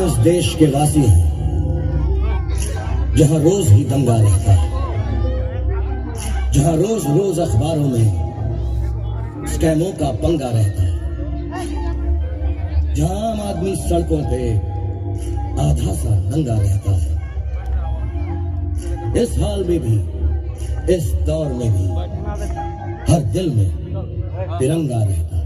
उस देश के वासी हैं जहां रोज ही दंगा रहता है, जहां रोज रोज अखबारों में स्कैमों का पंगा रहता है, जहां आम आदमी सड़कों पे आधा सा नंगा रहता है। इस हाल में भी, इस दौर में भी हर दिल में तिरंगा रहता है।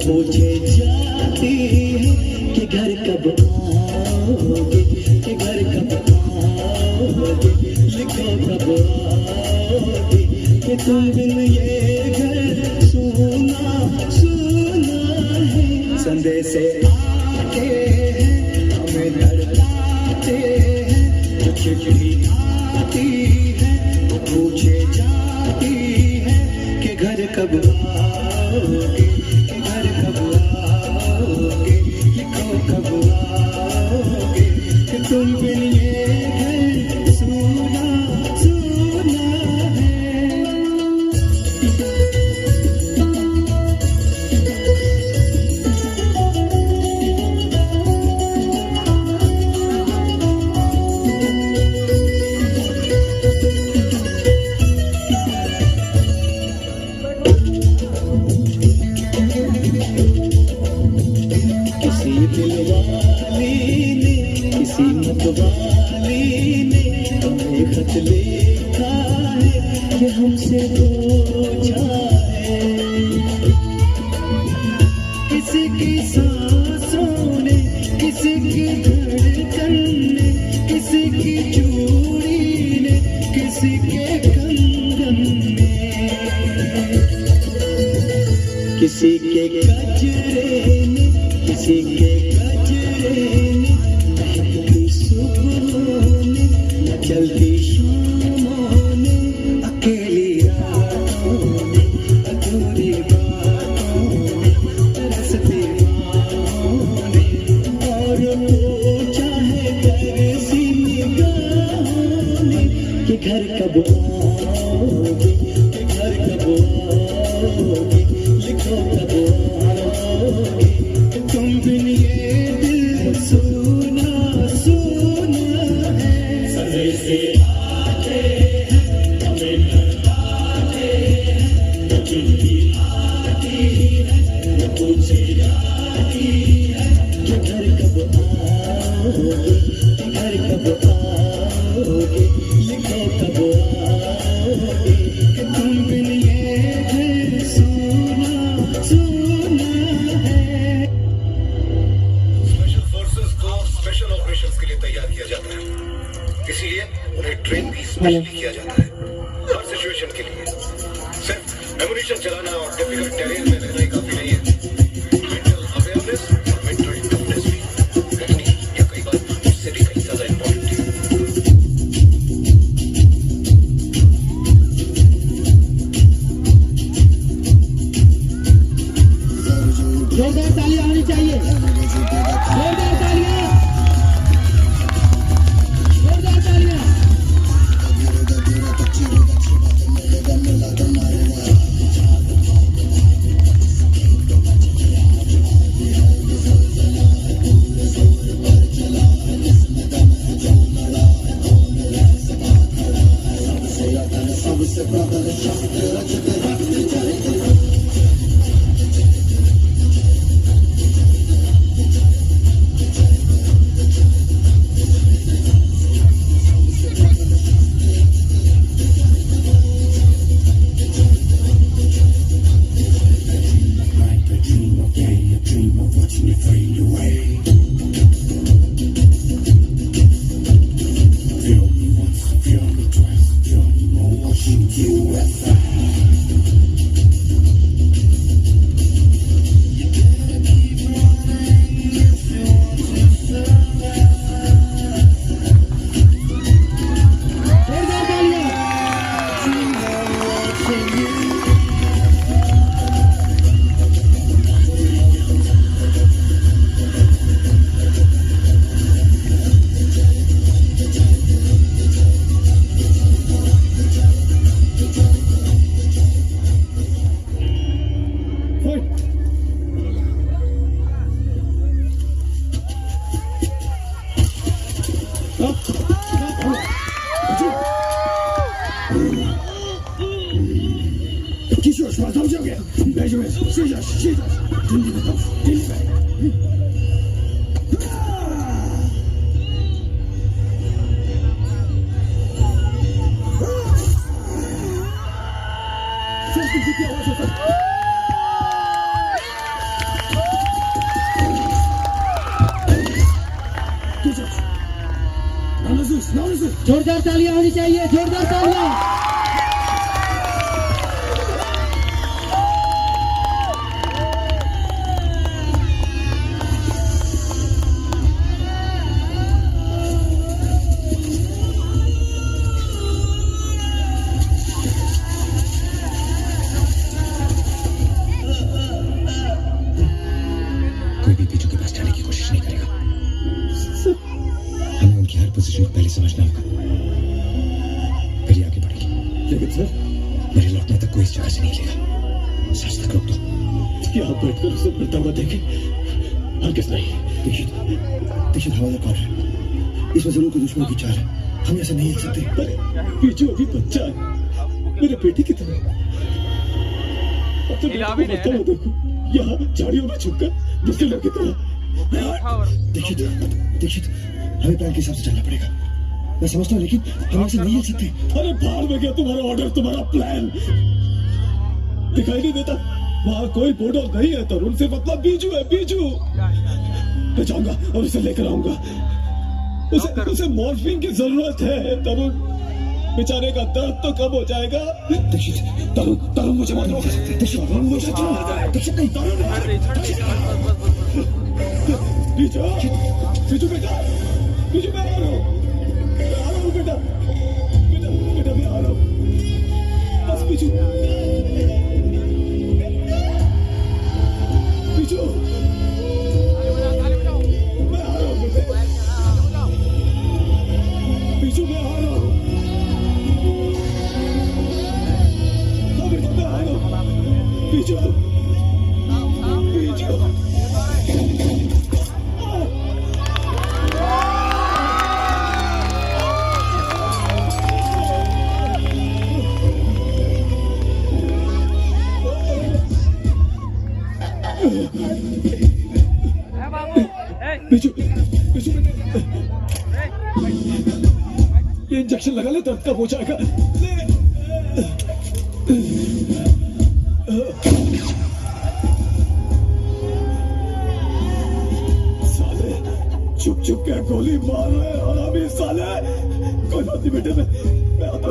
पूछे जाती है कि घर कब आओगे, कि घर कब आओगे, लिखो कब आओगे, कि तुम बिन ये घर सुना सुना है। संदेश आते हैं हमें धड़काते हैं, चिट्ठी आती है पूछे जाती है कि घर कब आओगे, घर कब आओगे, लिखो कब आओगे, कि तुम बिन ये घर सुना सुना है। किसी मतवाली ने हमें खत लिखा है कि हमसे पूछा है। किसी की सांसों ने, किसी की धड़कन ने, किसी की चूड़ी ने, किसी के कंगन में, किसी के गजरे ने, किसी के गजरे ने, चलती शामों ने, अकेली रातों ने, अधूरी बातों ने, तरसती बाहों ने, और पूछा है तरसी निगाहों ने कि घर कब आओगे, कि घर कब आओगे, लिखो कब आओगे, तुम बिन ये दिल सुना सुना है। से आते हैं हमें उन्हें ट्रेन भी स्पेशली किया जाता है हर सिचुएशन के लिए। सिर्फ एमुनिशन चलाना और डिफिकल्ट टेरेन में रहना ही काफी नहीं है, मेंटल अवेयरनेस और मेंटल टफनेस भी रहनी या कई बार उससे भी कहीं ज्यादा इंपॉर्टेंट है। जोरदार तालियां होनी चाहिए, जोरदार तालियां, जोरदार तालियां। जोरदार तालियां होनी चाहिए, जोरदार तालियां। कोई भी पीछू के पास जाने की कोशिश नहीं करेगा। हमें उनकी हर पोजीशन को पहले समझना होगा, फिर ही आगे बढ़ेगी। लेकिन सर, मेरे लौटने तक कोई इस जगह से नहीं लेगा। सच तक रोक दो। यहाँ बैठकर उसे मरता हुआ देखे, हरगिज़ नहीं। दीक्षित हवाला कौन है? इसमें जरूर कोई दुश्मन की चाल है, हम ऐसे नहीं हिल सकते। अरे पीछू अभी बच्चा है, मेरे बेटे की तरह। अब तो मरता हुआ देखो, यहाँ झाड़ियों में छुपकर दूसरे लोग की तरह। दीक्षित, हमें प्लान के हिसाब से चलना पड़ेगा। मैं समझता हूँ, लेकिन हम ऐसे नहीं हिल सकते। अरे बाहर में गया तुम्हारा ऑर्डर, तुम्हारा प्लान दिखाई नहीं देता? वहाँ कोई बोर्डर नहीं है तरुण, सिर्फ अपना बीजू है, बीजू। मैं जाऊंगा और उसे लेकर आऊंगा। उसे मॉर्फिन की जरूरत है तरुण, बेचारे का दर्द तो कम हो जाएगा। दीक्षित, तरुण मुझे मत रोक। दीक्षित नहीं, बीजू बेटा, बीजू मैं आ रहा हूँ, बेटा, बेटा मैं आ रहा हूँ। बस बीजू, बीजू मैं आ रहा हूँ, बीजू मैं आ रहा हूँ। हाँ बेटा मैं आ रहा हूँ, बीजू, बीजू। बीजू, बीजू ये इंजेक्शन लगा ले, दर्द कम हो जाएगा। साले चुप चुप के गोली मार रहे हरामी साले। कोई कोई बात नहीं बेटे, मैं आता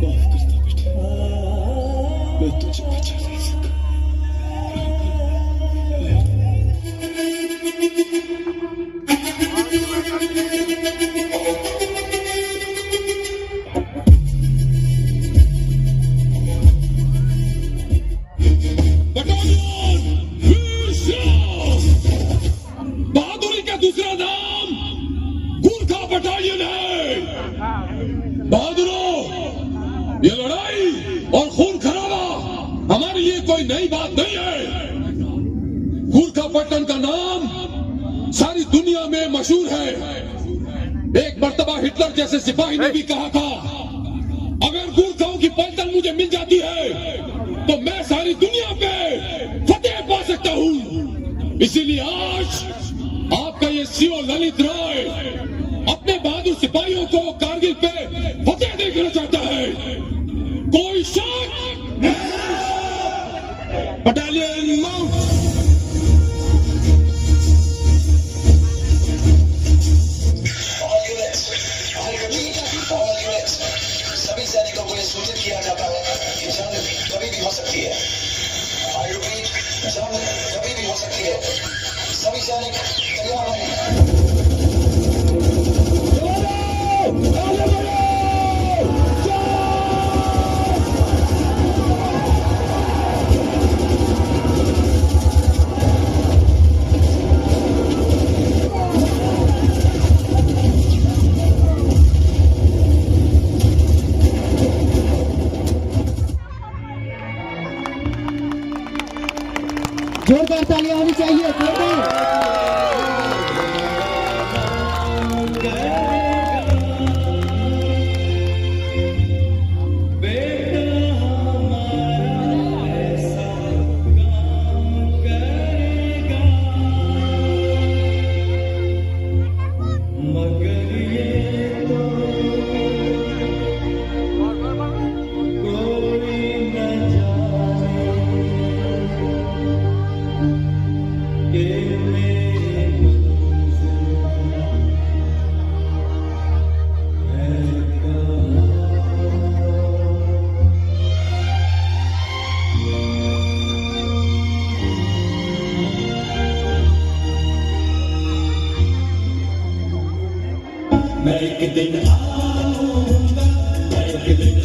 माफ करता बेटे, मैं तुझे बचा नहीं सका। बटालियन वीर श्याम, बहादुरी का दूसरा नाम गूर्खा बटालियन है। बहादुरों, ये लड़ाई और खून खराबा हमारे लिए कोई नई बात नहीं है। गूर्खा पट्टन का नाम सारी दुनिया में मशहूर है। एक मर्तबा हिटलर जैसे सिपाही ने भी कहा था, अगर गूर्खाओं की पलटन मुझे मिल जाती है तो मैं सारी दुनिया पे फतेह पा सकता हूँ। इसीलिए आज आपका ये सीओ ललित राय अपने बहादुर सिपाहियों को कारगिल पे फतेह देखना चाहता है। कोई शक? Battalion mount. All units, I repeat, all units, सभी सैनिकों को यह सूचित किया जाता है कि जंग कभी भी हो सकती है। I repeat, जंग कभी भी हो सकती है। सभी सैनिक तैयार रहें। जोरदार तालियां होनी चाहिए, जोरदार। मैं एक दिन आऊंगा, मैं एक दिन